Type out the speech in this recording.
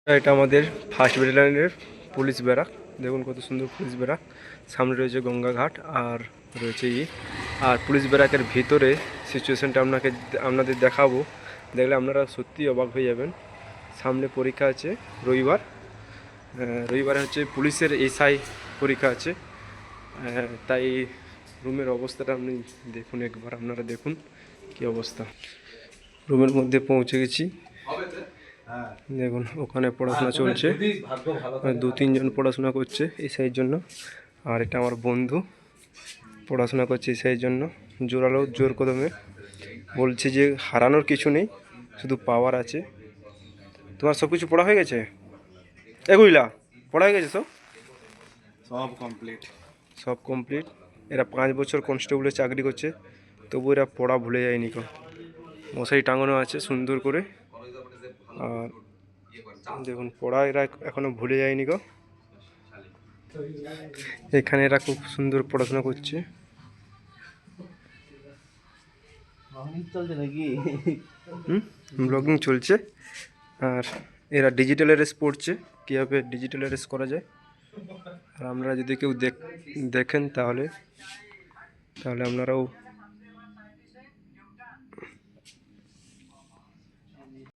এটা আমাদের first ব্যাটালিয়নের police barrack. দেখুন কত সুন্দর পুলিশ ব্যারাক। সামনে রয়েছে গঙ্গা ঘাট আর রয়েছে আর পুলিশ ব্যারাকের ভিতরে সিচুয়েশনটা আপনাদের দেখাবো। দেখলে আপনারা সত্যিই অবাক হয়ে যাবেন। সামনে পরীক্ষা আছে রবিবারে হচ্ছে পুলিশের এসআই পরীক্ষা আছে। তাই রুমের অবস্থাটা আপনি দেখুন, একবার আপনারা দেখুন কি অবস্থা। রুমের মধ্যে পৌঁছে গেছি। দেখুন ওখানে পড়াশোনা চলছে, 2-3 জন পড়াশোনা করছে এসআইয়ের জন্য। আর এটা আমার বন্ধু পড়াশোনা করছে এসআইয়ের জন্য জোর কদমে। বলছে যে হারানোর কিছু নেই, শুধু পাওয়ার আছে। তোমার সব কিছু পড়া হয়ে গেছে? এগুলা পড়া হয়ে গেছে? সব কমপ্লিট। এরা 5 বছর কনস্টেবলের চাকরি করছে, তবু এরা পড়া ভুলে যায়নি। মশারি টাঙানো আছে সুন্দর করে। আর দেখুন পড়া এরা এখনো ভুলে যায়নি গো। এখানে এরা খুব সুন্দর পড়াশোনা করছে। ব্লগিং চলছে। আর এরা ডিজিটাল অ্যারেস্ট পড়ছে, কীভাবে ডিজিটাল অ্যারেস্ট করা যায়। আর আপনারা যদি কেউ দেখেন তাহলে আপনারাও